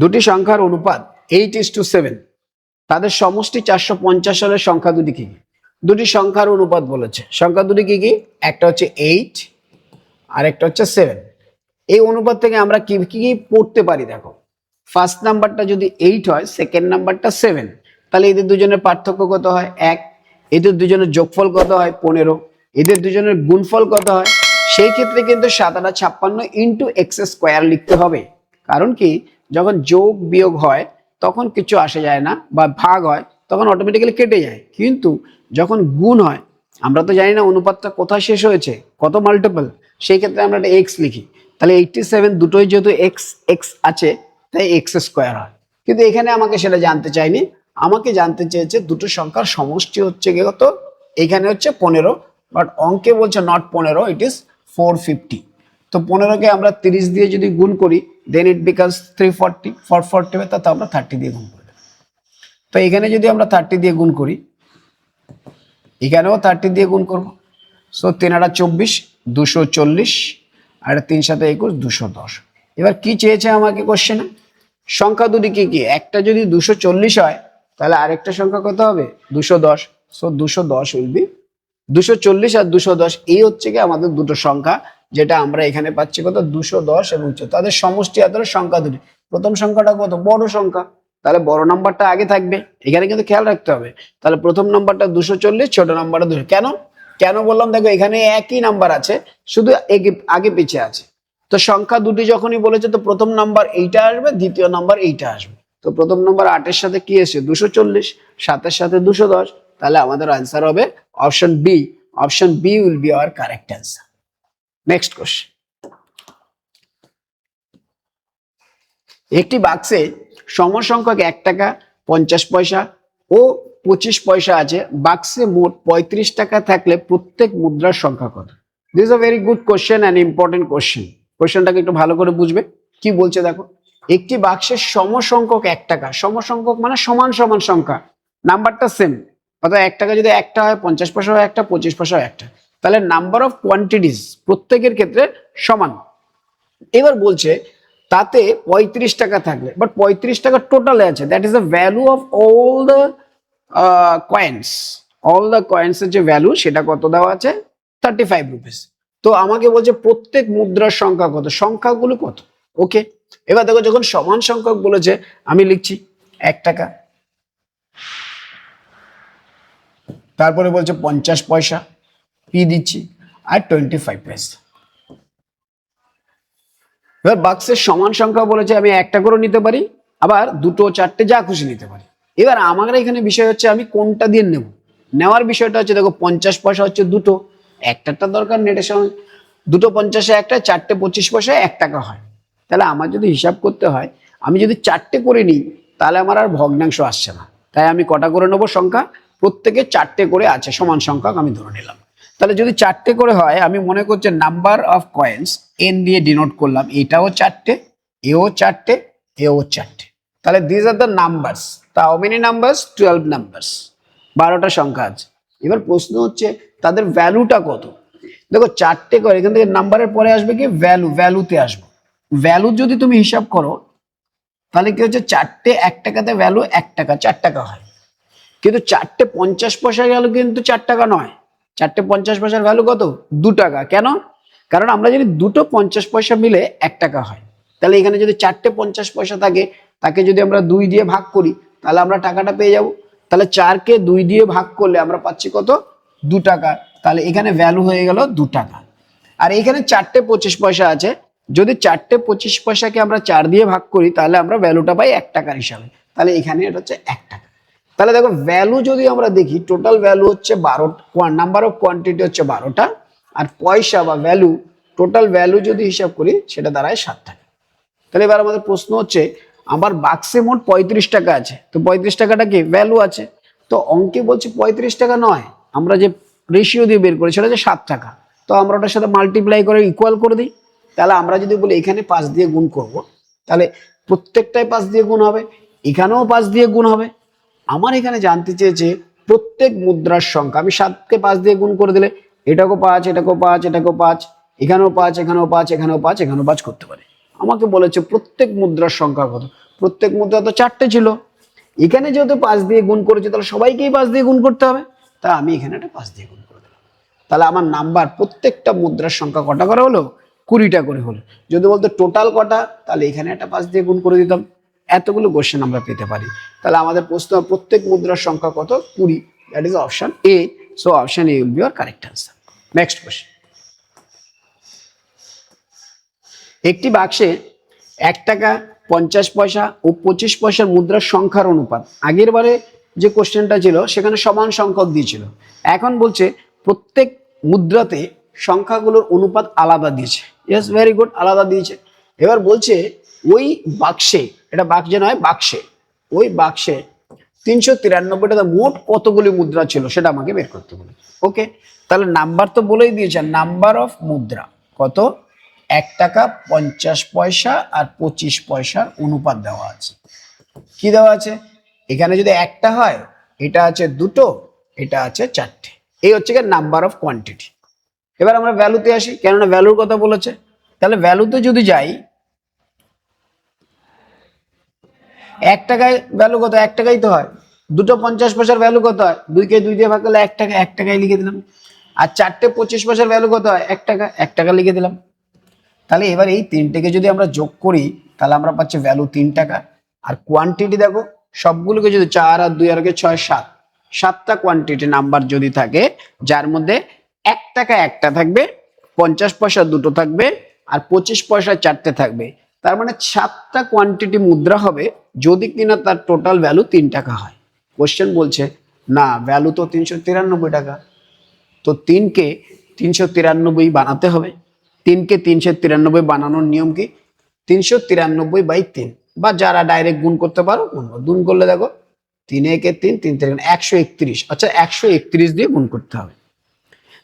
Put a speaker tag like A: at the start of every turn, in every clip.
A: দুটি সংখ্যার অনুপাত 8:7, তাদের সমষ্টি 450 হলে সংখ্যা দুটি কি কি? দুটি সংখ্যার অনুপাত বলেছে, সংখ্যা দুটি কি কি? একটা হচ্ছে 8 আর একটা হচ্ছে 7। এই অনুপাত থেকে আমরা কি কি পড়তে পারি দেখো। ফার্স্ট নাম্বারটা যদি 8 হয়, সেকেন্ড নাম্বারটা 7, তাহলে এদের দুজনের পার্থক্য কত হয়? 1। এদের দুজনের যোগফল কত হয়? 15। এদের দুজনের গুণফল কত হয়? সেই ক্ষেত্রে কিন্তু 7×56 ইন্টু এক্স স্কোয়ার লিখতে হবে। কারণ কি, যখন যোগ বিয়োগ হয় তখন কিছু আসে যায় না, বা ভাগ হয় তখন অটোমেটিক্যালি কেটে যায়। কিন্তু যখন গুণ হয়, আমরা তো জানি না অনুপাতটা কোথায় শেষ হয়েছে, কত মাল্টিপল, সেই ক্ষেত্রে আমরা একটা এক্স লিখি। তাহলে 87 দুটোই যেহেতু এক্স এক্স আছে, তাই এক্স স্কোয়ার হয়। কিন্তু এখানে আমাকে সেটা জানতে চাইনি, আমাকে জানতে চেয়েছে দুটো সংখ্যার সমষ্টি হচ্ছে কত? এখানে হচ্ছে 15, বাট অঙ্কে বলছে নট 15, ইট ইজ 450। তো 15কে আমরা 30 দিয়ে যদি গুণ করি, দেন ইট বিকামস 340, 440 হবে, তাতে আমরা 30 দিয়ে গুণ করি। তো এখানে যদি আমরা 30 দিয়ে গুণ করি, এখানেও 30 দিয়ে গুণ করবো। সো 3×24, 240, আর 3×7=21, 210। এবার কি চেয়েছে আমাকে কোশ্চেনে? সংখ্যা দুটি কি কি? একটা যদি 240 হয়, তাহলে আরেকটা সংখ্যা কত হবে? 210। সো 210 উইল বি 240 আর 210, এই হচ্ছে কি আমাদের দুটো সংখ্যা, যেটা আমরা এখানে পাচ্ছি কত? 210 এবং 4। তাদের সমষ্টি আকারে সংখ্যা দুটি। প্রথম সংখ্যাটা কত? বড় সংখ্যা, তাহলে বড় নাম্বারটা আগে থাকবে। এখানে কিন্তু খেয়াল রাখতে হবে। তাহলে প্রথম নাম্বারটা 240, ছোট নাম্বারটা 200। কেন কেন বললাম? দেখো এখানে একই নাম্বার আছে, শুধু আগে পিছিয়ে আছে। তো সংখ্যা দুটি যখনই বলেছে, তো প্রথম নাম্বার এইটা আসবে, দ্বিতীয় নাম্বার এইটা আসবে। তো প্রথম নাম্বার 8-এর সাথে কি এসে? 240, 7-এর সাথে 210। তাহলে আমাদের আনসার হবে option B. Option B will be our correct answer. Next question. একটি বাক্সে সমসংখ্যক 1 টাকা, 50 পয়সা ও 25 পয়সা আছে। বাক্সে মোট 35 টাকা থাকলে প্রত্যেক মুদ্রার সংখ্যা কত? This is a very good question and important question. কোশ্চেনটাকে একটু ভালো করে বুঝবে। কি বলছে দেখো, একটি বাক্সের সমসংখ্যক 1 টাকা, সমসংখ্যক মানে সমান সমান সংখ্যা, নাম্বারটা সেম। অর্থাৎ 1 টাকা যদি একটা হয়, 50 পয়সা হয় একটা, 25 পয়সা হয় একটা, তাহলে নাম্বার অফ কোয়ান্টিটিস প্রত্যেকের ক্ষেত্রে সমান। এবার বলছে তাতে 35 টাকা থাকলে, বাট 35 টাকা টোটালে আছে, that is the value of all the coins. All the কয়েন্সের যে ভ্যালু, সেটা কত দেওয়া আছে? 35 রুপিস। তো আমাকে বলছে প্রত্যেক মুদ্রার সংখ্যা কত, সংখ্যাগুলো কত। ওকে, এবার দেখো যখন সমান সংখ্যক বলেছে, আমি লিখছি 1 টাকা, তারপরে বলছে 50 পয়সা, পি দিচ্ছি, আর 25 পয়সা। এবার বাক্সের সমান সংখ্যা বলেছে, আমি একটা করে নিতে পারি, আবার দুটো, চারটে, যা খুশি নিতে পারি। এবার আমার এখানে বিষয় হচ্ছে আমি কোনটা দিয়ে নেব। নেওয়ার বিষয়টা হচ্ছে, দেখো 50 পয়সা হচ্ছে দুটো, একটাটা দরকার নেটের সময়, দুটো 50-এ একটা, চারটে 25 পয়সায় 1 টাকা হয়। তাহলে আমার যদি হিসাব করতে হয়, আমি যদি চারটে করে নিই, তাহলে আমার আর ভগ্নাংশ আসছে না। তাই আমি কটা করে নেবো সংখ্যা? প্রত্যেকে চারটে করে আছে, সমান সংখ্যক আমি ধরে নিলাম। তাহলে যদি চারটে করে হয়, আমি মনে করছি নাম্বার অফ কয়েন্স এন দিয়ে ডিনোট করলাম, এটাও চারটে, এও চারটে, এও চারটে। তাহলে দিস আর দ্য নাম্বারস। তা হাউ মেনি নাম্বারস? 12 নাম্বারস, 12টা সংখ্যা আছে। এবার প্রশ্ন হচ্ছে তাদের ভ্যালুটা কত। দেখো চারটে করে, এখান থেকে নাম্বারের পরে আসবে কি? ভ্যালু, ভ্যালুতে আসবো। ভ্যালু যদি তুমি হিসাব করো, তাহলে কি হচ্ছে, চারটে 1 টাকাতে ভ্যালু 1 টাকা, 4 টাকা হয়। কিন্তু চারটে 50 পয়সা গেল কিন্তু 4 টাকা নয়, চারটে 50 পয়সার ভ্যালু কত? 2 টাকা। কেন? কারণ আমরা যদি দুটো 50 পয়সা মিলে 1 টাকা হয়, তাহলে এখানে যদি চারটে 50 পয়সা থাকে, তাকে যদি আমরা 2 দিয়ে ভাগ করি, তাহলে আমরা টাকাটা পেয়ে যাব। তাহলে 4কে 2 দিয়ে ভাগ করলে আমরা পাচ্ছি কত? 2 টাকা। তাহলে এখানে ভ্যালু হয়ে গেল 2 টাকা। আর এখানে চারটে 25 পয়সা আছে, যদি চারটে 25 পয়সাকে আমরা 4 দিয়ে ভাগ করি, তাহলে আমরা ভ্যালুটা পাই 1 টাকার হিসাবে। তাহলে এখানে এটা হচ্ছে 1 টাকা। তাহলে দেখো ভ্যালু যদি আমরা দেখি, টোটাল ভ্যালু হচ্ছে 12, নাম্বার অফ কোয়ান্টিটি হচ্ছে 12টা, আর পয়সা বা ভ্যালু, টোটাল ভ্যালু যদি হিসাব করি, সেটা দাঁড়ায় 7 টাকা। তাহলে এবার আমাদের প্রশ্ন হচ্ছে, আমার বাক্সে মোট 35 টাকা আছে, তো 35 টাকাটা কি? ভ্যালু আছে। তো অঙ্কে বলছে 35 টাকা নয়, আমরা যে রেশিও দিয়ে বের করি সেটা হচ্ছে 7 টাকা। তো আমরা ওটার সাথে মাল্টিপ্লাই করে ইকুয়াল করে দিই। তাহলে আমরা যদি বলি এখানে 5 দিয়ে গুণ করব, তাহলে প্রত্যেকটাই 5 দিয়ে গুণ হবে, এখানেও 5 দিয়ে গুণ হবে। আমার এখানে জানতে চেয়েছে প্রত্যেক মুদ্রার সংখ্যা। আমি 7কে 5 দিয়ে গুণ করে দিলে এটাকেও 5, এটাকেও 5, এটাকেও 5, এখানেও 5, এখানেও 5, এখানেও 5, এখানেও 5 করতে পারে। আমাকে বলেছে প্রত্যেক মুদ্রার সংখ্যা কত। প্রত্যেক মুদ্রা তো 4টে ছিল, এখানে যেহেতু 5 দিয়ে গুণ করেছে তাহলে সবাইকেই 5 দিয়ে গুণ করতে হবে, তা আমি এখানে একটা 5 দিয়ে গুণ করে দিলাম। তাহলে আমার নাম্বার প্রত্যেকটা মুদ্রার সংখ্যা কটা করে হলো, 20টা করে হলো। যদি বলতো টোটাল কটা, তাহলে এখানে একটা 5 দিয়ে গুণ করে দিতাম। এতগুলো কোশ্চেন আমরা পেতে পারি। তাহলে আমাদের প্রশ্ন প্রত্যেক মুদ্রার সংখ্যা কত, 20। That is option A. So option A will B your correct answer. Next question. একটি বাক্সে 1 টাকা 50 পয়সা ও 25 পয়সার মুদ্রার সংখ্যার অনুপাত, আগের বারে যে কোশ্চেনটা ছিল সেখানে সমান সংখ্যক দিয়েছিল, এখন বলছে প্রত্যেক মুদ্রাতে সংখ্যাগুলোর অনুপাত আলাদা দিয়েছে। ইয়েস, ভেরি গুড, আলাদা দিয়েছে। এবার বলছে ওই বাক্সে, এটা বাক্সে নয় বাক্সে, ওই বাক্সে 393টা মোট কতগুলি মুদ্রা ছিল সেটা আমাকে বের করতে বলে। ওকে, তাহলে নাম্বার তো বলেই দিয়েছে, নাম্বার অফ মুদ্রা কত, 1 টাকা 50 পয়সা আর 25 পয়সার অনুপাত দেওয়া আছে। কি দেওয়া আছে, এখানে যদি একটা হয়, এটা আছে দুটো, এটা আছে 4টে, এই হচ্ছে নাম্বার অফ কোয়ান্টিটি। এবার আমরা ভ্যালুতে আসি, কেননা ভ্যালুর কথা বলেছে। তাহলে ভ্যালুতে যদি যাই, 1 টাকায় ভ্যালু কত, 1 টাকাই তো হয়। দুটো 50 পয়সার ভ্যালু কত হয়, 2কে 2 দিয়ে ভাগ করলে 1 টাকা, 1 টাকায় লিখে দিলাম। আর 4টে 25 পয়সার ভ্যালু কত হয়, 1 টাকা, 1 টাকা লিখে দিলাম। তাহলে এবার এই 3টেকে যদি আমরা যোগ করি তাহলে আমরা পাচ্ছি ভ্যালু 3 টাকা। আর কোয়ান্টিটি দেখো, সবগুলোকে যদি 4 আর 2 আর 6 7, 7টা কোয়ান্টিটি নাম্বার যদি থাকে, যার মধ্যে 1 টাকা একটা থাকবে, 50 পয়সা দুটো থাকবে, আর 25 পয়সা 4টে থাকবে, তার মানে 7টা কোয়ান্টিটি মুদ্রা হবে যদি কিনা তার টোটাল ভ্যালু 3 টাকা হয়। কোশ্চেন বলছে না, ভ্যালু তো 393 টাকা, তো 3কে 393 বানাতে হবে। 3কে 393 বানানোর নিয়ম কি, 393/3, বা যারা ডাইরেক্ট গুণ করতে পারো গুণ করলে দেখো 3 একে 3, 3 3 131। আচ্ছা, 131 দিয়ে গুণ করতে হবে।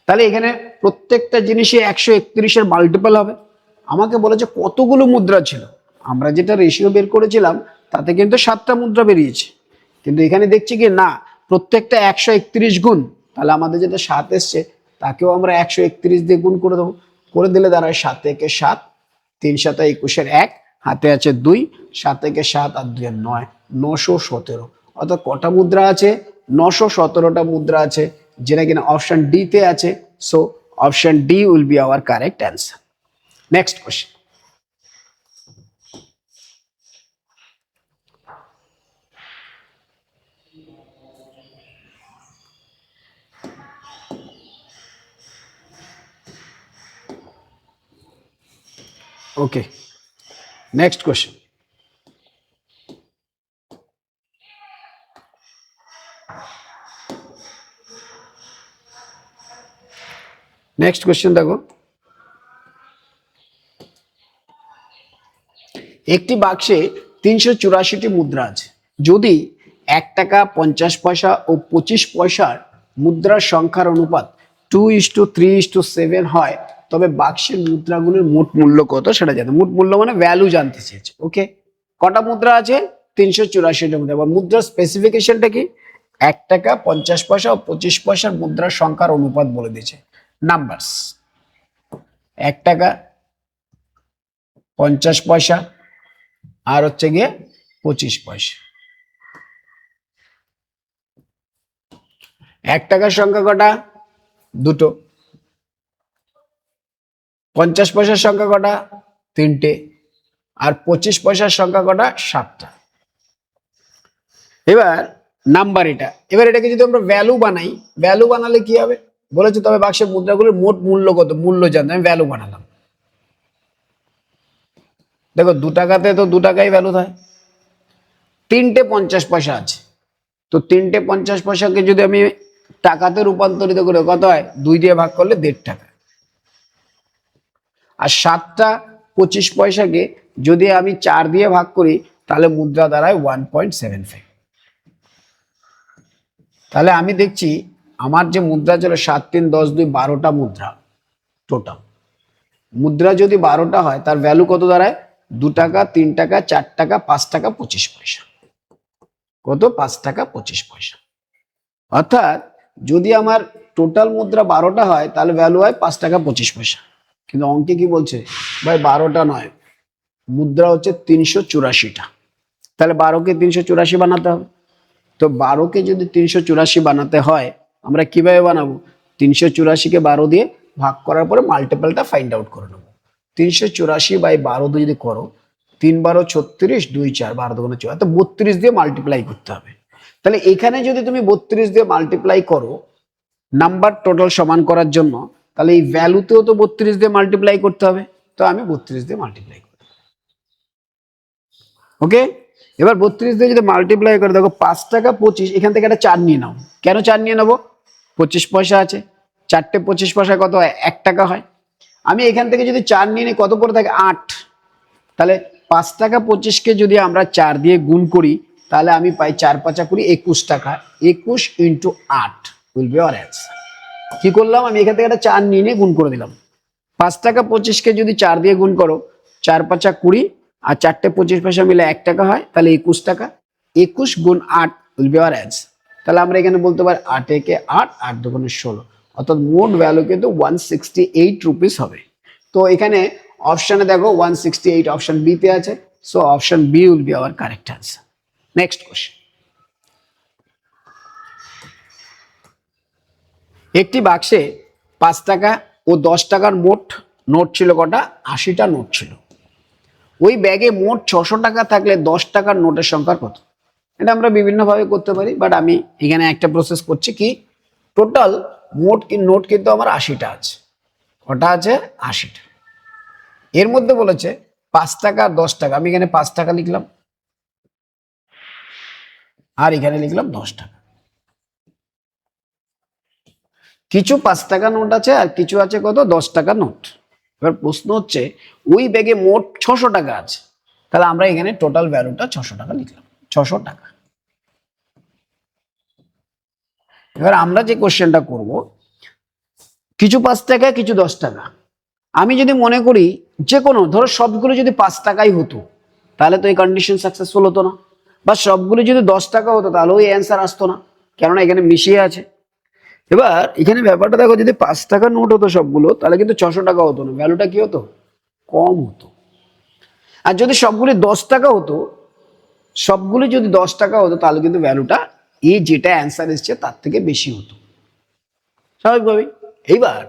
A: তাহলে এখানে প্রত্যেকটা জিনিসই 131-এর মাল্টিপল হবে। আমাকে বলেছে কতগুলো মুদ্রা ছিল, আমরা যেটা রেশিও বের করেছিলাম তাতে কিন্তু 7টা মুদ্রা বেরিয়েছে, কিন্তু এখানে দেখছি কি না, প্রত্যেকটা 131 গুণ। তাহলে আমাদের যেটা 7 এসছে তাকেও আমরা 131 দিয়ে গুণ করে দেবো, করে দিলে দাঁড়ায় 7 একে 7, 3 7 21-এর 1, হাতে আছে 2, 7 একে 7 আর 2 এর 9, 917। অর্থাৎ কটা মুদ্রা আছে, 917টা মুদ্রা আছে, যেটা কিনা অপশন ডি তে আছে। So option D will be our correct answer. Next question. Okay, next question. Next question দেখো, একটি বাক্সে 384টি মুদ্রা আছে, যদি 1 টাকা 50 পয়সা ও 25 পয়সার মুদ্রার সংখ্যার অনুপাত 2:3:7 হয়, তবে বাক্সের মুদ্রাগুলোর মোট মূল্য কত সেটা জানতে, মোট মূল্য মানে ভ্যালু জানতে চেয়েছে। ওকে, কটা মুদ্রা আছে, 384টা মুদ্রা। এবার মুদ্রার স্পেসিফিকেশনটা কি, 1 টাকা 50 পয়সা ও 25 পয়সার মুদ্রার সংখ্যার অনুপাত বলে দিয়েছে। নাম্বারস, 1 টাকা 50 পয়সা আর হচ্ছে গিয়ে 25 পয়সা। 1 টাকার সংখ্যা কটা, দুটো। 50 পয়সার সংখ্যা কটা, 3টে। আর 25 পয়সার সংখ্যা কটা, 7টা। এবার নাম্বার এটা, এবার এটাকে যদি আমরা ভ্যালু বানাই, ভ্যালু বানালে কি হবে বলেছে, তবে বাক্সের মুদ্রাগুলোর মোট মূল্য কত, মূল্য জানতে আমি ভ্যালু বানালাম। দেখো 2 টাকাতে তো 2 টাকাই ভ্যালু হয়, 3টে 50 পয়সা আছে, তো 3টে 50 পয়সাকে যদি আমি টাকাতে রূপান্তরিত করে কত হয়, 2 দিয়ে ভাগ করলে 1.5 টাকা। আর 7টা 25 পয়সাকে যদি আমি 4 দিয়ে ভাগ করি তাহলে মুদ্রা দাঁড়ায় 1.75। তাহলে আমি দেখছি আমার যে মুদ্রা ছিল 7 3 10 2 12টা মুদ্রা টোটাল। মুদ্রা যদি 12টা হয় তার ভ্যালু কত দাঁড়ায়, 2 টাকা 3 টাকা 4 টাকা 5 টাকা 25 পয়সা। কত, 5 টাকা 25 পয়সা। অর্থাৎ যদি আমার টোটাল মুদ্রা 12টা হয় তাহলে ভ্যালু হয় 5 টাকা 25 পয়সা। কিন্তু অঙ্কে কি বলছে, ভাই 12টা নয়, মুদ্রা হচ্ছে 384টা। তাহলে 12কে 384 বানাতে হবে। তো 12কে যদি 384 বানাতে হয় আমরা কিভাবে বানাবো, 384কে 12 দিয়ে ভাগ করার পরে মাল্টিপলটা ফাইন্ড আউট করে নেবো। 384/12 দিয়ে যদি করো, 3 × 12 = 36, 2 × 4 12 × 2 = 4, তো 32 দিয়ে মাল্টিপ্লাই করতে হবে। তাহলে এখানে যদি তুমি 32 দিয়ে মাল্টিপ্লাই করো নাম্বার টোটাল সমান করার জন্য, তাহলে এই ভ্যালুতেও তো 32 দিয়ে মাল্টিপ্লাই করতে হবে। তো আমি 32 দিয়ে মাল্টিপ্লাই করি। ওকে, এবার 32 দিয়ে যদি মাল্টিপ্লাই করে দেখো 5 টাকা 25, এখান থেকে একটা 4 নিয়ে নাও। কেন 4 নিয়ে নেবো, 25 পয়সা আছে, 4টে 25 পয়সা কত হয়, 1 টাকা হয়। আমি এখান থেকে যদি 4 নিয়ে নিই কত পড়ে থাকে, 8। তাহলে 5 টাকা 25কে যদি আমরা 4 দিয়ে গুণ করি তাহলে আমি পাই 4 × 5 = 21 টাকা। 21 × 8 উইল বি আওয়ার অ্যান্সার। কি করলাম, আমি এখান থেকে একটা 4 নিয়ে গুণ করে দিলাম। 5 টাকা 25কে যদি 4 দিয়ে গুণ করো, 4 × 5 = 20, আর 4টে 25 পয়সা মিলে 1 টাকা হয়, তাহলে 21 টাকা। 21 × 8 উইল বি আওয়ার অ্যান্সার। তাহলে আমরা এখানে বলতে পারি 8 × 8, 8 × 2 = 16, অর্থাৎ মোট ভ্যালু কিন্তু 168 রুপিস হবে। তো এখানে অপশনে দেখো 168 অপশন বি তে আছে, so option B will be our correct answer. Next question, একটি বাক্সে 5 টাকা ও 10 টাকার মোট নোট ছিল কটা, 80টা নোট ছিল। ওই ব্যাগে মোট 600 টাকা থাকলে 10 টাকার নোটের সংখ্যা কত? এটা আমরা বিভিন্নভাবে করতে পারি, বাট আমি এখানে একটা প্রসেস করছি কি, টোটাল নোট কিন্তু আমার 80টা আছে। কটা আছে, 80টা। এর মধ্যে বলেছে 5 টাকা আর 10 টাকা, আমি এখানে 5 টাকা লিখলাম আর এখানে লিখলাম 10 টাকা। কিছু 5 টাকা নোট আছে আর কিছু আছে কত, 10 টাকা নোট। এবার প্রশ্ন হচ্ছে ওই ব্যাগে মোট 600 টাকা আছে, তাহলে আমরা এখানে টোটাল ভ্যালুটা 600 টাকা লিখলাম, 600 টাকা। এবার আমরা যে কোশ্চেনটা করব, কিছু 5 টাকা কিছু 10 টাকা, আমি যদি মনে করি যে কোনো, ধরো সবগুলো যদি 5 টাকাই হতো তাহলে তো এই কন্ডিশন সাকসেসফুল হতো না, বা সবগুলো যদি 10 টাকা হতো তাহলে ওই অ্যান্সার আসতো না, কেননা এখানে মিশিয়ে আছে। এবার এখানে ব্যাপারটা দেখো, যদি 5 টাকার নোট হতো সবগুলো তাহলে কিন্তু 600 টাকা হতো না, ভ্যালুটা কি হতো, কম হতো। আর যদি সবগুলি 10 টাকা হতো, সবগুলি যদি 10 টাকা হতো তাহলে কিন্তু ভ্যালুটা এই যেটা অ্যান্সার এসছে তার থেকে বেশি হতো, স্বাভাবিকভাবেই। এইবার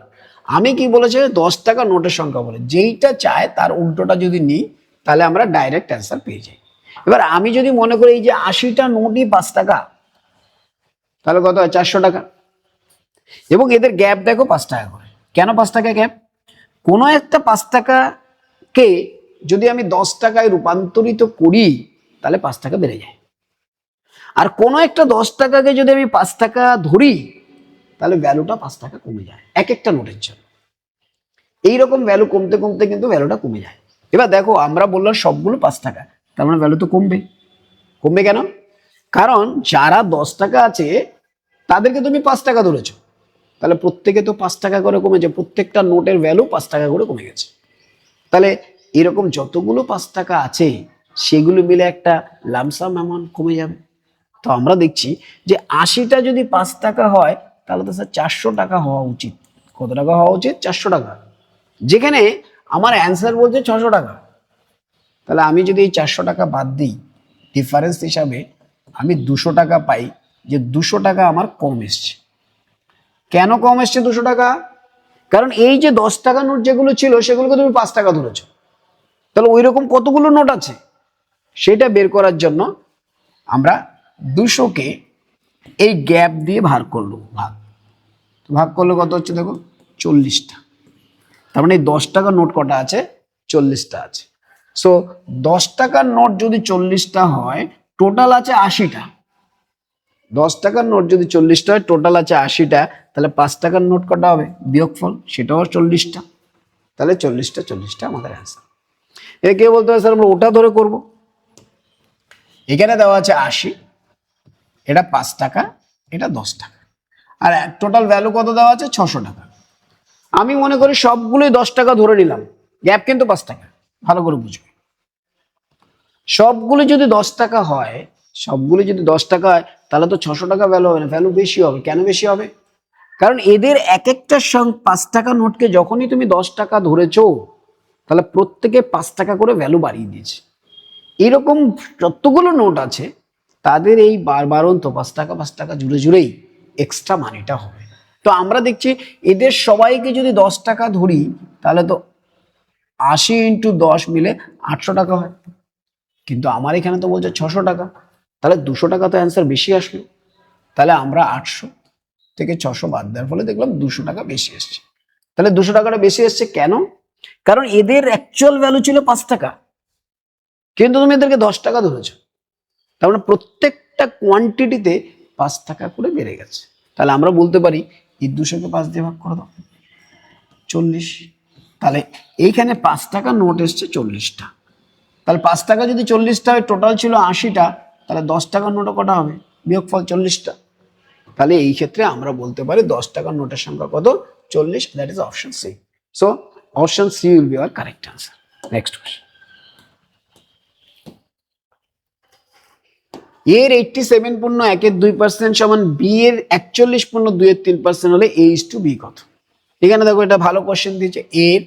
A: আমি কি বলেছি, 10 টাকা নোটের সংখ্যা বলে, যেইটা চায় তার উল্টোটা যদি নিই তাহলে আমরা ডাইরেক্ট অ্যান্সার পেয়ে যাই। এবার আমি যদি মনে করি এই যে 80টা নোটই 5 টাকা, তাহলে কত হয়, 400 টাকা। এবং এদের গ্যাপ দেখো 5 টাকা করে। কেন 5 টাকা গ্যাপ, কোনো একটা 5 টাকাকে যদি আমি 10 টাকায় রূপান্তরিত করি তাহলে 5 টাকা বেড়ে যায়, আর কোনো একটা 10 টাকাকে যদি আমি 5 টাকা ধরি তাহলে ভ্যালুটা 5 টাকা কমে যায় এক একটা নোটের জন্য। এইরকম ভ্যালু কমতে কমতে কিন্তু ভ্যালুটা কমে যায়। এবার দেখো আমরা বললাম সবগুলো 5 টাকা, তার মানে ভ্যালু তো কমবে। কমবে কেন, কারণ যারা 10 টাকা আছে তাদেরকে তুমি 5 টাকা ধরেছো, তাহলে প্রত্যেকে তো 5 টাকা করে কমেছে, প্রত্যেকটা নোটের ভ্যালু 5 টাকা করে কমে গেছে। তাহলে এরকম যতগুলো 5 টাকা আছে সেগুলো মিলে একটা লামসাম অ্যামাউন্ট কমে যাবে। তো আমরা দেখছি যে 80টা যদি 5 টাকা হয় তাহলে তো স্যার 400 টাকা হওয়া উচিত। কত টাকা হওয়া উচিত, 400 টাকা, যেখানে আমার অ্যান্সার বলছে 600 টাকা। তাহলে আমি যদি এই 400 টাকা বাদ দিই, ডিফারেন্স হিসাবে আমি 200 টাকা পাই, যে 200 টাকা আমার কম এসছে। কেন কম এসছে 200 টাকা, কারণ এই যে 10 টাকা নোট যেগুলো ছিল সেগুলোকে তুমি 5 টাকা ধরেছো, তাহলে ওই রকম কতগুলো নোট আছে সেটা বের করার জন্য আমরা 200কে এই গ্যাপ দিয়ে ভাগ করলো, ভাগ করলে কত হচ্ছে দেখো, 40টা। তার মানে এই 10 টাকার নোট কটা আছে, 40টা আছে। সো 10 টাকার নোট যদি 40টা হয়, টোটাল আছে 80টা। 10 টাকার নোট যদি 40টা হয়, টোটাল আছে 80টা, তাহলে 5 টাকার নোট কটা হবে, বিয়োগফল, সেটাও 40টা। তাহলে 40টা আমাদের অ্যান্সার। এটা কে বলতে হবে স্যার আমরা ওটা ধরে করব। এখানে দেওয়া আছে 80, এটা 5 টাকা, এটা 10 টাকা, আর টোটাল ভ্যালু কত দেওয়া আছে, 600 টাকা। আমি মনে করি সবগুলোই 10 টাকা ধরে নিলাম, গ্যাপ কিন্তু 5 টাকা, ভালো করে বুঝবে। সবগুলো যদি 10 টাকা হয়, সবগুলো যদি 10 টাকা হয় তাহলে তো 600 টাকা ভ্যালু হবে না, ভ্যালু বেশি হবে। কেন বেশি হবে, কারণ এদের এক একটা 5 টাকা নোটকে যখনই তুমি 10 টাকা ধরেছো তাহলে প্রত্যেকে 5 টাকা করে ভ্যালু বাড়িয়ে দিয়েছে। এইরকম যতগুলো নোট আছে তাদের এই বারন্ত 5 টাকা জুড়ে জুড়েই এক্সট্রা মানিটা হবে। তো আমরা দেখছি এদের সবাইকে যদি 10 টাকা ধরি তাহলে তো 80 × 10 মিলে 800 টাকা হয়, কিন্তু আমার এখানে তো বলছে 600 টাকা, তাহলে 200 টাকা তো অ্যান্সার বেশি আসলো। তাহলে আমরা 800 থেকে 600 বাদ দেওয়ার ফলে দেখলাম 200 টাকা বেশি এসছে। তাহলে 200 টাকাটা বেশি এসছে কেন? কারণ এদের অ্যাকচুয়াল ভ্যালু ছিল 5 টাকা, কিন্তু তুমি এদেরকে 10 টাকা ধরেছো, তার মানে প্রত্যেকটা কোয়ান্টিটিতে 5 টাকা করে বেড়ে গেছে। তাহলে আমরা বলতে পারি এই 200কে 5 দিয়ে ভাগ করে দাও, 40। তাহলে এইখানে 5 টাকা নোট এসছে 40টা। তাহলে 5 টাকা যদি 40টা হয়, টোটাল ছিল 80টা, তাহলে 10 টাকার নোটও কটা হবে? বিয়োগফল 40টা। তাহলে এই ক্ষেত্রে আমরা বলতে পারি 10 টাকার নোটের সংখ্যা কত? 40। That is option C. So option C will be our correct answer. Next question. এর 87.1% সমান বি এর 41.2% হলে a is to b কত? এখানে দেখো এটা ভালো কোশ্চেন দিয়েছে। এর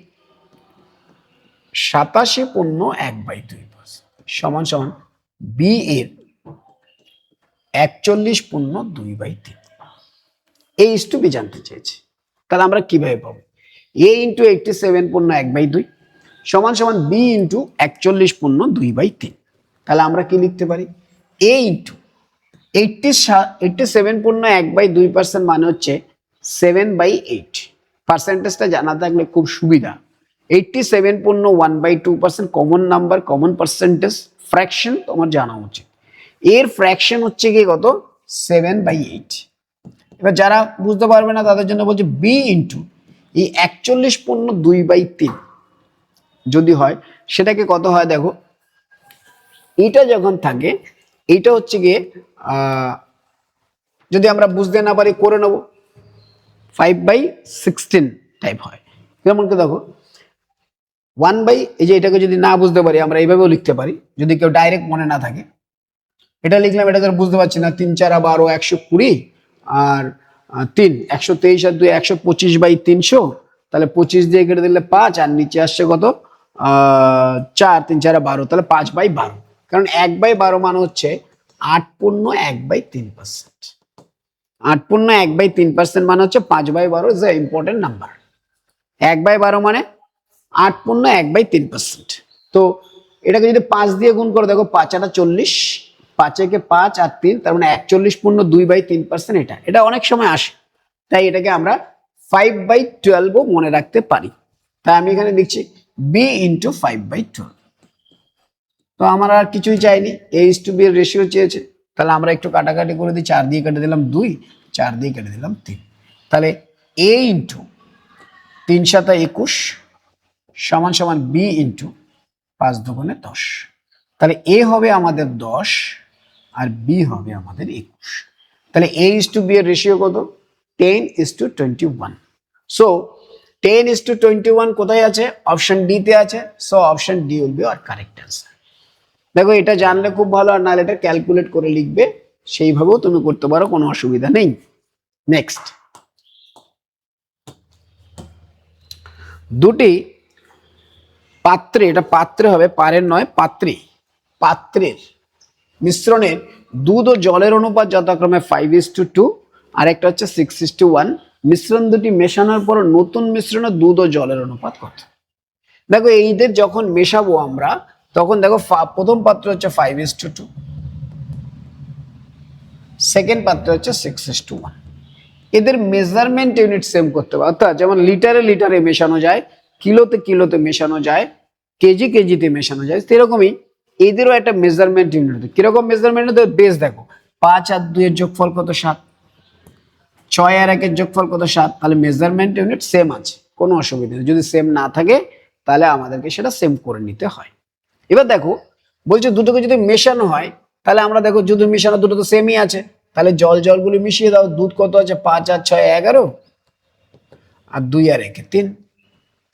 A: 87.1/2% সমান সমান বি এর 41.2/3, a is to b জানতে চেয়েছে। তাহলে আমরা কিভাবে পাবো? a × 87.1/2 সমান সমান b × 41.2/3। তাহলে আমরা কি লিখতে পারি? a × 87.1/2% মানে হচ্ছে 7/8। পার্সেন্টেজটা জানা থাকলে খুব সুবিধা। 87.1/2% common number, common percentage, fraction তোমার জানা উচিত। এর ফ্র্যাকশন হচ্ছে কি কত? 7/8। এবার যারা বুঝতে পারবে না তাদের জন্য বলছে b × এই 41.2/3 যদি হয় সেটাকে কত হয় দেখো। এটা যখন থাকে এইটা হচ্ছে গিয়ে যদি আমরা বুঝতে না পারি করে নেব 5/16 টাইপ হয়। যেমন কি দেখো 1 এই যে এটাকে যদি না বুঝতে পারি আমরা এইভাবেও লিখতে পারি, যদি কেউ ডাইরেক্ট মনে না থাকে। এটা লিখলাম, এটা যারা বুঝতে পারছি না, 3 × 4 = 12, 120 আর 3 123 আর 2 125/300। তাহলে 25 দিয়ে কেটে দিলে 5 আর নিচে আসছে কত? 4 3 4 12, তাহলে 5/12। কারণ 1/12 মানে হচ্ছে 8.1/3%। 8.1/3% মানে হচ্ছে 5/12 ইজ আ ইম্পর্টেন্ট নাম্বার। 1/12 মানে 8.1/3%। তো এটাকে যদি 5 দিয়ে গুণ করে দেখো, 5 × 40, 5 × 5 আর 3, তার মানে 41.2/3%। এটা অনেক সময় আসে, তাই এটাকে আমরা 5/12ও মনে রাখতে পারি। তাই আমি এখানে লিখছি b × 5/12। তো আমার আর কিছুই চাইনি, a is to b এর রেশিও চেয়েছে। তাহলে আমরা একটু কাটাকাটি করে দিই, 4 দিয়ে কেটে দিলাম 2, 4 দিয়ে কেটে দিলাম 3। তাহলে a × 3 × 7 = 21 সমান সমান b × 5 × 2 = 10। তাহলে a হবে আমাদের 10 আর b হবে আমাদের 21। তাহলে a is to b এর রেশিও কত? 10:21। সো 10:21 কোথায় আছে? অপশন ডি তে আছে। So option D will be our correct answer. দেখো এটা জানলে খুব ভালো, আর নাহলে এটা ক্যালকুলেট করে লিখবে, সেইভাবেও তুমি করতে পারো, কোনো অসুবিধা নেই। নেক্সট, দুটি পাত্রে, এটা পাত্রে হবে, পারের নয়, পাত্রে, পাত্রের মিশ্রণের দুধ ও জলের অনুপাত যথাক্রমে 5:2 আর একটা হচ্ছে 6:1। মিশ্রণ দুটি মেশানোর পর নতুন মিশ্রণে দুধ ও জলের অনুপাত কত? দেখো এইদের যখন মেশাবো আমরা, তখন দেখো প্রথম পাত্র হচ্ছে 5:2, সেকেন্ড পাত্র হচ্ছে 6:1। এদের মেজারমেন্ট ইউনিট সেম করতে হবে, অর্থাৎ যেমন লিটারে লিটারে মেশানো যায়, কিলোতে কিলোতে মেশানো যায়, কেজি কেজিতে মেশানো যায়, সেরকমই এদেরও একটা মেজারমেন্ট ইউনিট। কিরকম মেজারমেন্ট? বেস দেখো, 5 আর 2 এর যোগফল কত? 7। 6 আর 1 এর যোগফল কত? 7। তাহলে মেজারমেন্ট ইউনিট সেম আছে, কোনো অসুবিধা নেই। যদি সেম না থাকে তাহলে আমাদেরকে সেটা সেম করে নিতে হয়। এবার দেখো বলছে দুটোকে যদি মেশানো হয়, তাহলে আমরা দেখো যদি মেশানো দুটো তো সেমই আছে, তাহলে জলগুলি মিশিয়ে দাও। দুধ কত আছে? 5 আর 6 11, আর 2 আর 1 3।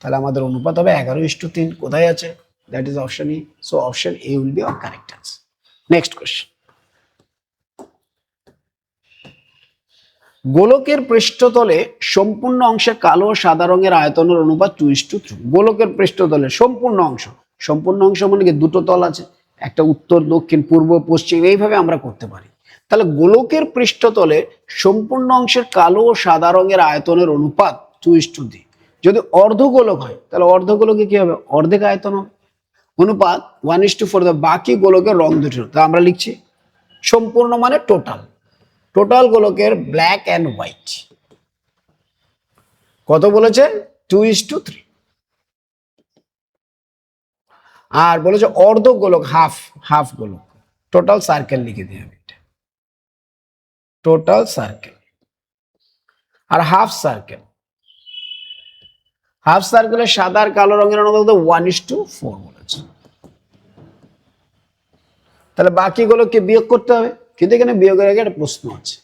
A: তাহলে আমাদের অনুপাত হবে 11:3। কোথায় আছে? That is option E. So option A will be our correct answer. Next question. গোলকের পৃষ্ঠতলে সম্পূর্ণ অংশে কালো ও সাদা রঙের আয়তনের অনুপাত 2:3। গোলকের পৃষ্ঠতলে সম্পূর্ণ অংশ, সম্পূর্ণ অংশ মানে কি দুটো তল আছে, একটা উত্তর দক্ষিণ পূর্ব পশ্চিম এইভাবে আমরা করতে পারি। তাহলে গোলকের পৃষ্ঠতলে সম্পূর্ণ অংশের কালো ও সাদা রঙের আয়তনের অনুপাত 2:3। যদি অর্ধগোলক হয় তাহলে অর্ধগোলকে কি হবে, অর্ধেক আয়তন হবে। অনুপাত 1:4। বাকি গোলকের রং দুটি। তা আমরা লিখছি সম্পূর্ণ মানে টোটাল। টোটাল গোলকের ব্ল্যাক অ্যান্ড হোয়াইট কত বলেছে, 2:3। আর বলেছে অর্ধ গোলক হাফ, হাফ গোলক, টোটাল সার্কেল লিখে দিয়ে হবে এটা, টোটাল সার্কেল। আর হাফ সার্কেল, হাফ সার্কেলের সাদা আর কালো রঙের অনুপাত 1:4 বলেছে। তাহলে বাকি গোলককে বিয়োগ করতে হবে, কিন্তু এখানে বিয়োগের আগে একটা প্রশ্ন আছে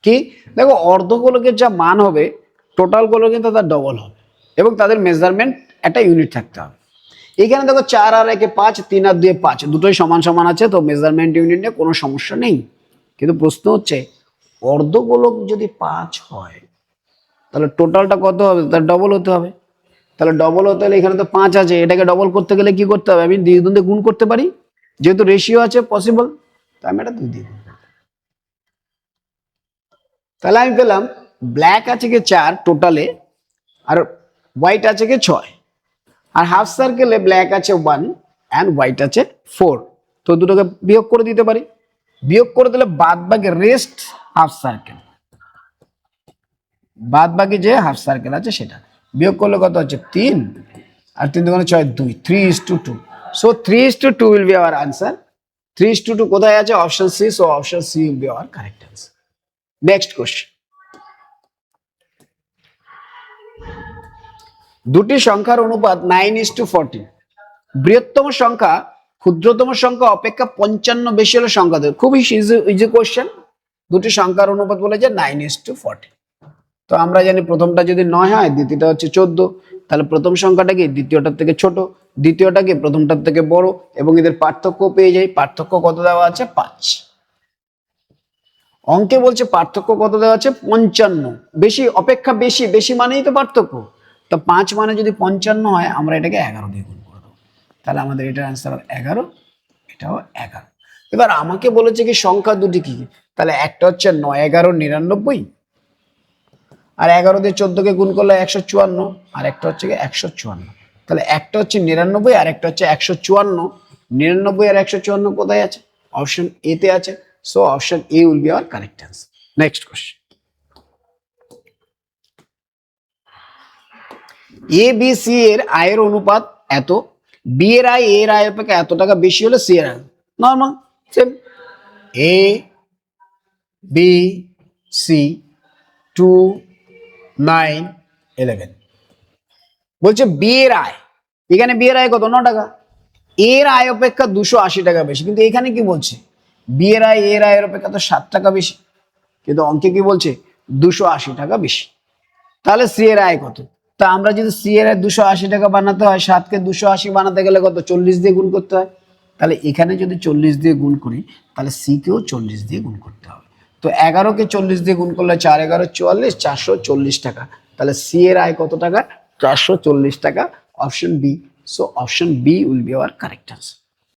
A: কি, দেখো অর্ধ গোলকের যা মান হবে টোটাল গোলক কিন্তু তার ডবল হবে এবং তাদের মেজারমেন্ট একটা ইউনিট থাকতে হবে। এখানে দেখো 4 আর 1 5, 3 আর 2 5, দুটোই সমান সমান আছে, তো মেজারমেন্ট ইউনিট নিয়ে কোনো সমস্যা নেই। কিন্তু প্রশ্ন হচ্ছে অর্ধ গোলক যদি 5 হয় তাহলে টোটালটা কত হবে, তার ডবল হতে হবে। তাহলে ডবল হতে হলে এখানে তো 5 আছে, এটাকে ডবল করতে গেলে কি করতে হবে, আমি 2 দিয়ে গুণ করতে পারি, যেহেতু রেশিও আছে পসিবল, তাই আমি এটা 2 দিয়ে গুণ করব। তাহলে আমি পেলাম ব্ল্যাক আছে কি 4 টোটালে, আর হোয়াইট আছে কি 6, আর হাফ সার্কেলে ব্ল্যাক আছে 1 অ্যান্ড হোয়াইট আছে 4। তো দুটোকে বিয়োগ করে দিতে পারি, বিয়োগ করে দিলে বাদ বাকি রেস্ট হাফ সার্কেল, বাদ বাকি যে হাফ সার্কেল আছে সেটা বিয়োগ করলে কত হচ্ছে 3, আর 3 2 6 2, 3:2। So 3:2 will be our answer. 3:2 কোথায় আছে, option C. So option C will be our correct answer. Next question, দুটি সংখ্যার অনুপাত 9:14। বৃহত্তম সংখ্যা ক্ষুদ্রতম সংখ্যা অপেক্ষা 55 বেশি হলে সংখ্যা দেবে। খুবই ইজি কোশ্চেন। দুটি সংখ্যার অনুপাত বলেছে 9:14। তো আমরা জানি প্রথমটা যদি 9 হয়, দ্বিতীয়টা হচ্ছে 14, তাহলে প্রথম সংখ্যাটা কি দ্বিতীয়টার থেকে ছোট, দ্বিতীয়টা কি প্রথমটার থেকে বড়, এবং এদের পার্থক্য পেয়ে যাই। পার্থক্য কত দেওয়া আছে, 5। অঙ্কে বলছে পার্থক্য কত দেওয়া আছে, 55। বেশি অপেক্ষা বেশি, বেশি মানেই তো পার্থক্য। তো 5 মানে যদি 55 হয়, আমরা এটাকে 11 দিয়ে গুণ করে দেবো, তাহলে আমাদের এটার আনসার 11, এটাও 11। এবার আমাকে বলেছে কি সংখ্যা দুটি কি, তাহলে একটা হচ্ছে 9 11 99, আর 11 দিয়ে 14কে গুণ করলে 154, আর একটা হচ্ছে 154। তাহলে একটা হচ্ছে 99 আর একটা হচ্ছে 154। 99 আর 154 কোথায় আছে, অপশন এ তে আছে। So option A will be our correct answer. Next question, A B C এর আয়ের অনুপাত এত, বি এর আয় এর আয় অপেক্ষা এত টাকা বেশি হলে সি এর আয় নর্মাল সেম। এ বি সি 2 9 11 বলছে বি এর আয়, এখানে বি এর আয় কত, 9 টাকা। এর আয় অপেক্ষা 280 টাকা বেশি, কিন্তু এখানে কি বলছে, বি এর আয় এর আয়ের অপেক্ষা তো 7 টাকা বেশি, কিন্তু অঙ্কে কি বলছে 280 টাকা বেশি। তাহলে সি এর আয় কত, তা আমরা যদি সি এর আয় 280 টাকা বানাতে হয়, 7কে 280 বানাতে গেলে কত, 40 দিয়ে গুণ করতে হয়। তাহলে এখানে যদি 40 দিয়ে গুণ করি, তাহলে সি কেও 40 দিয়ে গুণ করতে হবে। তো 11কে 40 দিয়ে গুণ করলে 4 11 44, 440 টাকা। তাহলে সি এর আয় কত টাকা, 440 টাকা। Option B. So option B will be our correct answer.